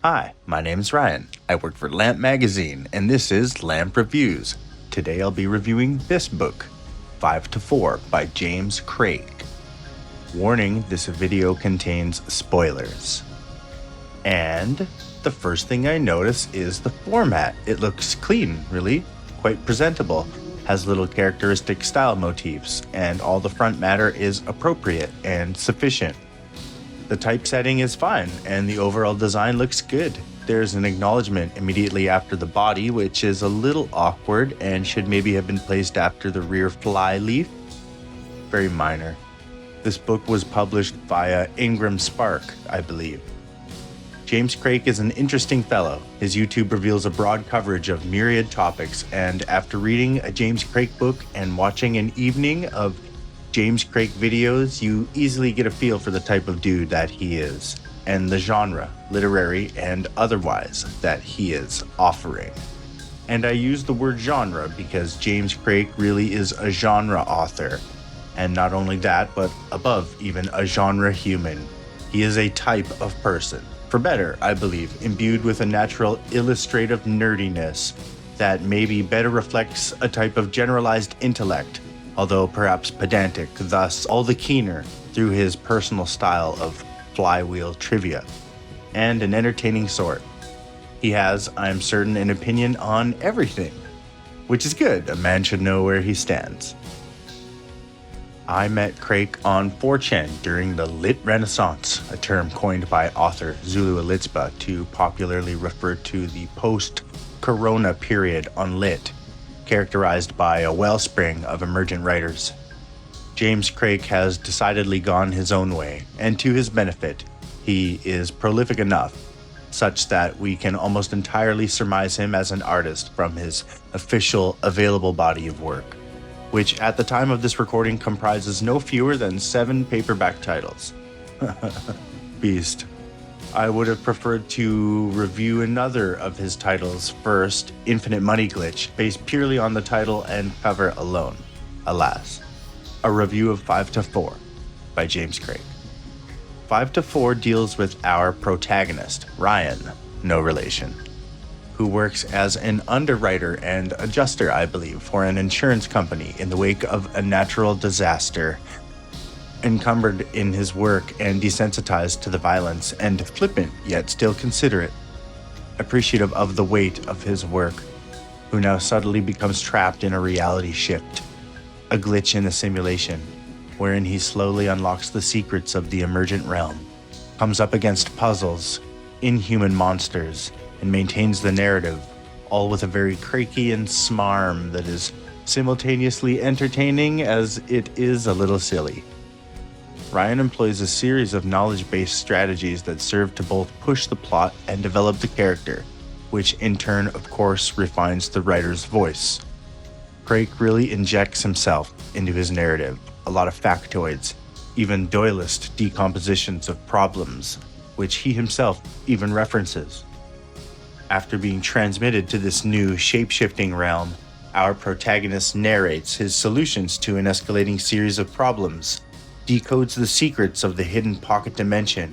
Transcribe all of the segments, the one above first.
Hi, my name's Ryan. I work for Lamp Magazine, and this is Lamp Reviews. Today I'll be reviewing this book, 5 to 4 by James Krake. Warning, this video contains spoilers. And the first thing I notice is the format. It looks clean, really, quite presentable. Has little characteristic style motifs, and all the front matter is appropriate and sufficient. The typesetting is fine, and the overall design looks good. There's an acknowledgement immediately after the body, which is a little awkward and should maybe have been placed after the rear fly leaf. Very minor. This book was published via Ingram Spark, I believe. James Krake is an interesting fellow. His YouTube reveals a broad coverage of myriad topics, and after reading a James Krake book and watching an evening of James Krake videos, you easily get a feel for the type of dude that he is, and the genre, literary and otherwise, that he is offering. And I use the word genre because James Krake really is a genre author. And not only that, but above even a genre human. He is a type of person. For better, I believe, imbued with a natural illustrative nerdiness that maybe better reflects a type of generalized intellect, although perhaps pedantic, thus all the keener through his personal style of flywheel trivia, and an entertaining sort. He has, I'm certain, an opinion on everything, which is good. A man should know where he stands. I met Krake on 4chan during the Lit Renaissance, a term coined by author Zulu Alitzba to popularly refer to the post-corona period on Lit, characterized by a wellspring of emergent writers. James Krake has decidedly gone his own way, and to his benefit, he is prolific enough such that we can almost entirely surmise him as an artist from his official available body of work, which at the time of this recording comprises no fewer than 7 paperback titles. Beast. I would have preferred to review another of his titles first, Infinite Money Glitch, based purely on the title and cover alone. Alas. A review of 5 to 4 by James Krake. 5 to 4 deals with our protagonist, Ryan, no relation, who works as an underwriter and adjuster, I believe, for an insurance company in the wake of a natural disaster. Encumbered in his work and desensitized to the violence, and flippant yet still considerate, appreciative of the weight of his work, who now subtly becomes trapped in a reality shift, a glitch in the simulation, wherein he slowly unlocks the secrets of the emergent realm, comes up against puzzles, inhuman monsters, and maintains the narrative, all with a very Krakean smarm that is simultaneously entertaining as it is a little silly. Ryan employs a series of knowledge-based strategies that serve to both push the plot and develop the character, which in turn, of course, refines the writer's voice. Krake really injects himself into his narrative, a lot of factoids, even Doyleist decompositions of problems, which he himself even references. After being transmitted to this new shape-shifting realm, our protagonist narrates his solutions to an escalating series of problems, decodes the secrets of the hidden pocket dimension,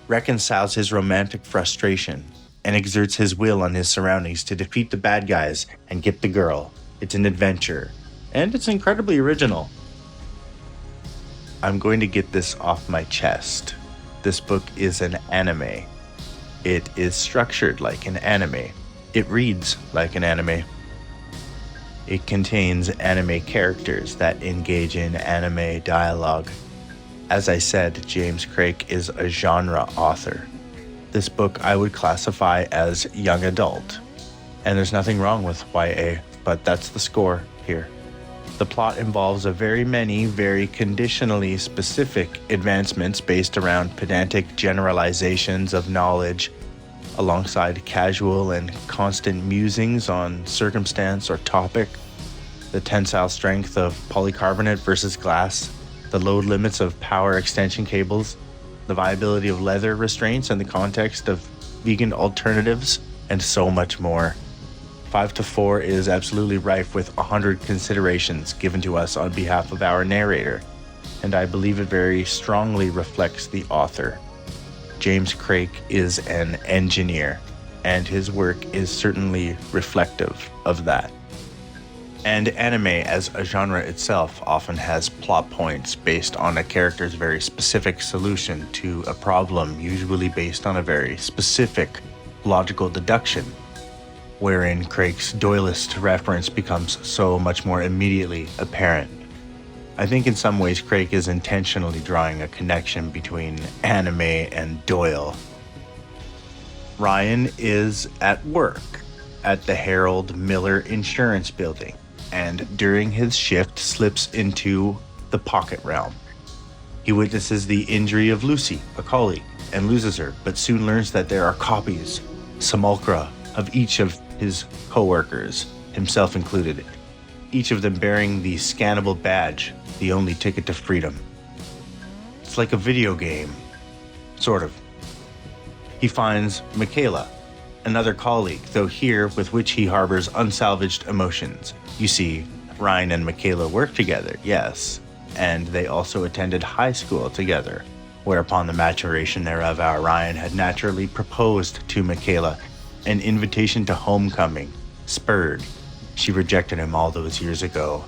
reconciles his romantic frustration, and exerts his will on his surroundings to defeat the bad guys and get the girl. It's an adventure, and it's incredibly original. I'm going to get this off my chest. This book is an anime. It is structured like an anime. It reads like an anime. It contains anime characters that engage in anime dialogue. As I said, James Krake is a genre author. This book I would classify as young adult. And there's nothing wrong with YA, but that's the score here. The plot involves very conditionally specific advancements based around pedantic generalizations of knowledge, alongside casual and constant musings on circumstance or topic, the tensile strength of polycarbonate versus glass, the load limits of power extension cables, the viability of leather restraints in the context of vegan alternatives, and so much more. 5 to 4 is absolutely rife with 100 considerations given to us on behalf of our narrator, and I believe it very strongly reflects the author. James Krake is an engineer, and his work is certainly reflective of that. And anime as a genre itself often has plot points based on a character's very specific solution to a problem, usually based on a very specific logical deduction, wherein Crake's Doyleist reference becomes so much more immediately apparent. I think in some ways Krake is intentionally drawing a connection between anime and Doyle. Ryan is at work at the Harold Miller Insurance Building, and during his shift slips into the pocket realm. He witnesses the injury of Lucy, a colleague, and loses her, but soon learns that there are copies, simulacra, of each of his co-workers, himself included, each of them bearing the scannable badge, the only ticket to freedom. It's like a video game, sort of. He finds Michaela, another colleague, though here with which he harbors unsalvaged emotions. You see, Ryan and Michaela work together, yes, and they also attended high school together, whereupon the maturation thereof our Ryan had naturally proposed to Michaela an invitation to homecoming, spurred. She rejected him all those years ago,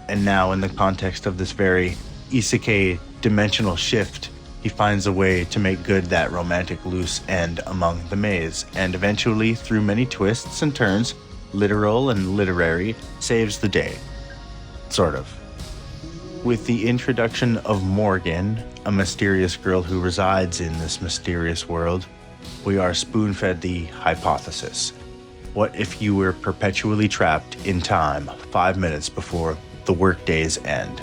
and now in the context of this very isekai dimensional shift, he finds a way to make good that romantic loose end among the maze, and eventually, through many twists and turns, literal and literary, saves the day. Sort of. With the introduction of Morgan, a mysterious girl who resides in this mysterious world, we are spoon-fed the hypothesis. What if you were perpetually trapped in time 5 minutes before the workday's end?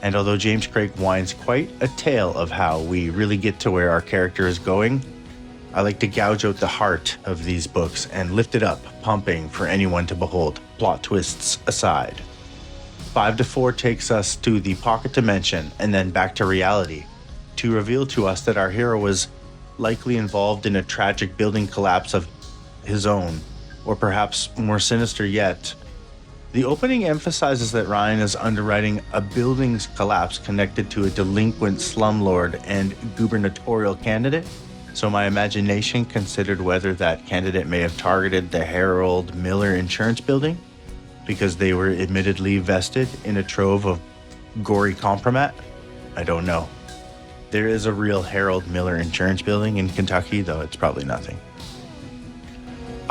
And although James Krake winds quite a tale of how we really get to where our character is going, I like to gouge out the heart of these books and lift it up, pumping for anyone to behold, plot twists aside. 5 to 4 takes us to the pocket dimension and then back to reality, to reveal to us that our hero was likely involved in a tragic building collapse of his own, or perhaps more sinister yet. The opening emphasizes that Ryan is underwriting a building's collapse connected to a delinquent slumlord and gubernatorial candidate, so my imagination considered whether that candidate may have targeted the Harold Miller Insurance Building, because they were admittedly vested in a trove of gory compromat. I don't know. There is a real Harold Miller Insurance Building in Kentucky, though it's probably nothing.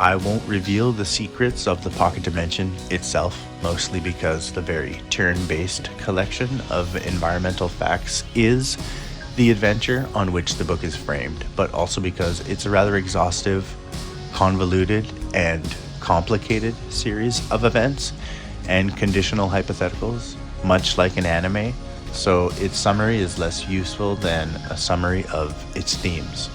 I won't reveal the secrets of the Pocket Dimension itself, mostly because the very turn-based collection of environmental facts is the adventure on which the book is framed, but also because it's a rather exhaustive, convoluted, and complicated series of events and conditional hypotheticals, much like an anime, so its summary is less useful than a summary of its themes.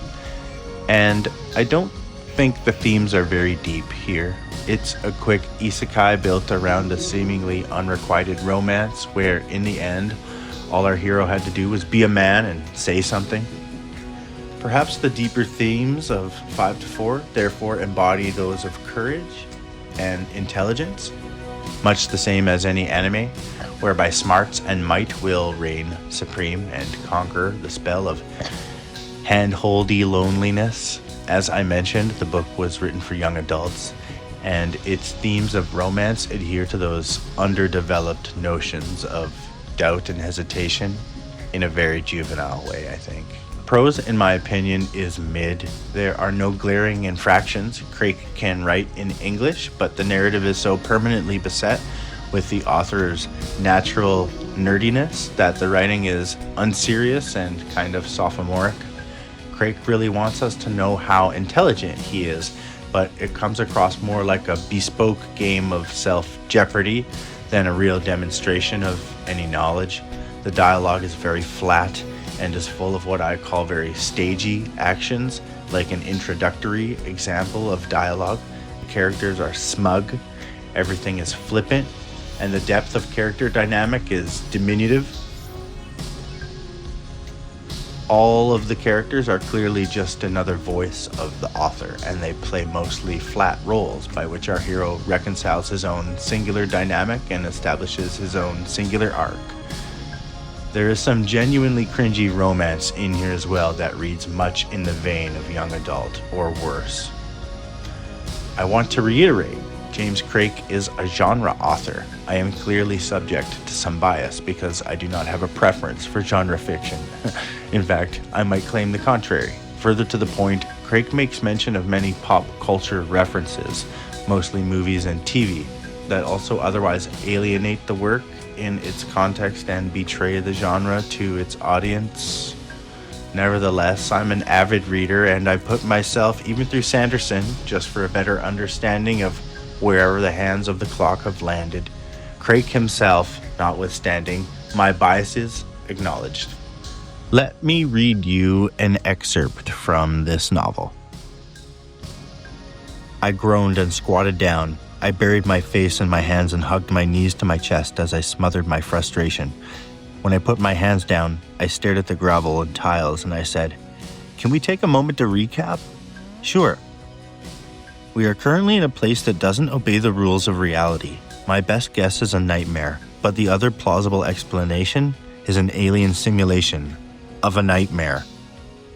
And I don't think the themes are very deep here. It's a quick isekai built around a seemingly unrequited romance where, in the end, all our hero had to do was be a man and say something. Perhaps the deeper themes of 5 to 4 therefore embody those of courage and intelligence, much the same as any anime, whereby smarts and might will reign supreme and conquer the spell of hand-holdy loneliness. As I mentioned, the book was written for young adults, and its themes of romance adhere to those underdeveloped notions of doubt and hesitation in a very juvenile way, I think. Prose, in my opinion, is mid. There are no glaring infractions. Krake can write in English, but the narrative is so permanently beset with the author's natural nerdiness that the writing is unserious and kind of sophomoric. Krake really wants us to know how intelligent he is, but it comes across more like a bespoke game of self-jeopardy than a real demonstration of any knowledge. The dialogue is very flat and is full of what I call very stagey actions, like an introductory example of dialogue. The characters are smug, everything is flippant, and the depth of character dynamic is diminutive. All of the characters are clearly just another voice of the author, and they play mostly flat roles by which our hero reconciles his own singular dynamic and establishes his own singular arc. There is some genuinely cringy romance in here as well that reads much in the vein of young adult or worse. I want to reiterate, James Krake is a genre author. I am clearly subject to some bias because I do not have a preference for genre fiction. In fact, I might claim the contrary. Further to the point, Krake makes mention of many pop culture references, mostly movies and TV, that also otherwise alienate the work in its context and betray the genre to its audience. Nevertheless, I'm an avid reader and I put myself even through Sanderson just for a better understanding of wherever the hands of the clock have landed. Krake himself, notwithstanding, my biases acknowledged. Let me read you an excerpt from this novel. I groaned and squatted down. I buried my face in my hands and hugged my knees to my chest as I smothered my frustration. When I put my hands down, I stared at the gravel and tiles and I said, "Can we take a moment to recap?" "Sure." "We are currently in a place that doesn't obey the rules of reality. My best guess is a nightmare, but the other plausible explanation is an alien simulation of a nightmare.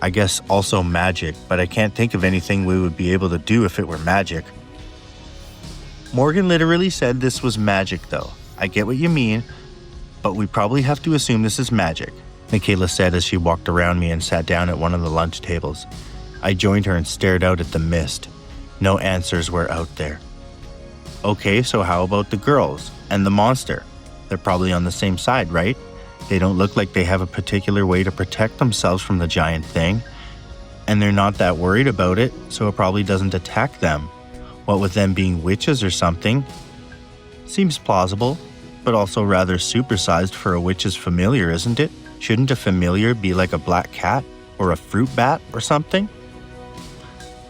I guess also magic, but I can't think of anything we would be able to do if it were magic." Morgan literally said this was magic though. "I get what you mean, but we probably have to assume this is magic," Michaela said as she walked around me and sat down at one of the lunch tables. I joined her and stared out at the mist. No answers were out there. "Okay, so how about the girls and the monster? They're probably on the same side, right? They don't look like they have a particular way to protect themselves from the giant thing. And they're not that worried about it, so it probably doesn't attack them. What with them being witches or something? Seems plausible, but also rather supersized for a witch's familiar, isn't it? Shouldn't a familiar be like a black cat or a fruit bat or something?"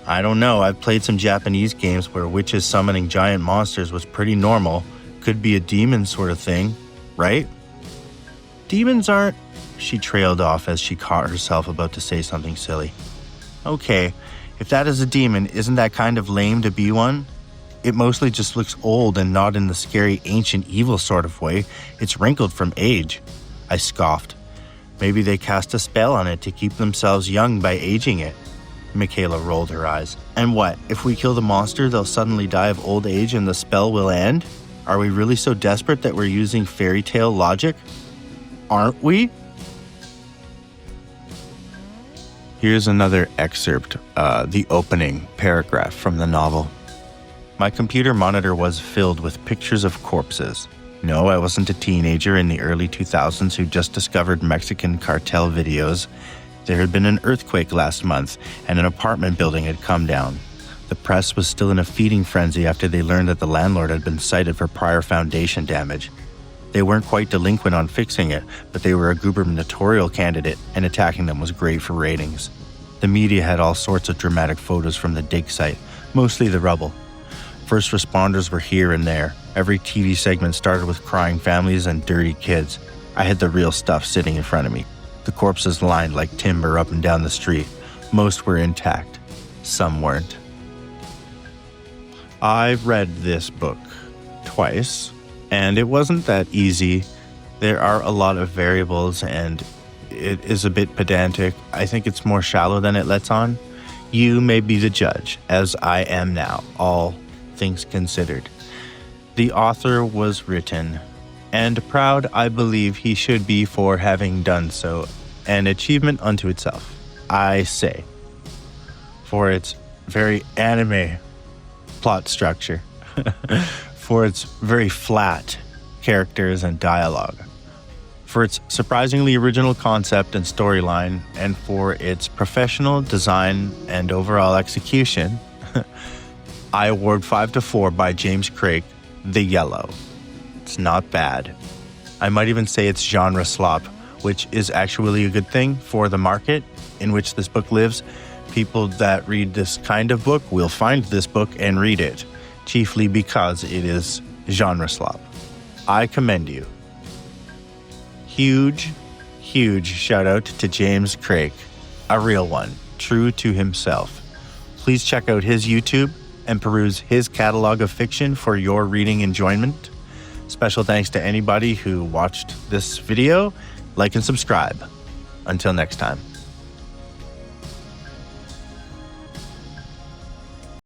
"I don't know, I've played some Japanese games where witches summoning giant monsters was pretty normal. Could be a demon sort of thing, right?" "Demons aren't..." She trailed off as she caught herself about to say something silly. "Okay, if that is a demon, isn't that kind of lame to be one? It mostly just looks old and not in the scary ancient evil sort of way. It's wrinkled from age." I scoffed. "Maybe they cast a spell on it to keep themselves young by aging it." Michaela rolled her eyes. "And what, if we kill the monster, they'll suddenly die of old age and the spell will end? Are we really so desperate that we're using fairy tale logic? Aren't we?" Here's another excerpt, the opening paragraph from the novel. My computer monitor was filled with pictures of corpses. No, I wasn't a teenager in the early 2000s who just discovered Mexican cartel videos. There had been an earthquake last month, and an apartment building had come down. The press was still in a feeding frenzy after they learned that the landlord had been cited for prior foundation damage. They weren't quite delinquent on fixing it, but they were a gubernatorial candidate, and attacking them was great for ratings. The media had all sorts of dramatic photos from the dig site, mostly the rubble. First responders were here and there. Every TV segment started with crying families and dirty kids. I had the real stuff sitting in front of me. The corpses lined like timber up and down the street. Most were intact. Some weren't. I've read this book twice, and it wasn't that easy. There are a lot of variables, and it is a bit pedantic. I think it's more shallow than it lets on. You may be the judge, as I am now, all things considered. The author was written, and proud I believe he should be for having done so, an achievement unto itself, I say, for its very anime plot structure, for its very flat characters and dialogue, for its surprisingly original concept and storyline, and for its professional design and overall execution. I award 5 to 4 by James Krake, The Yellow. It's not bad. I might even say it's genre slop, which is actually a good thing for the market in which this book lives. People that read this kind of book will find this book and read it, chiefly because it is genre slop. I commend you. Huge shout out to James Krake, a real one, true to himself. Please check out his YouTube and peruse his catalog of fiction for your reading enjoyment. Special thanks to anybody who watched this video like, and subscribe. Until next time.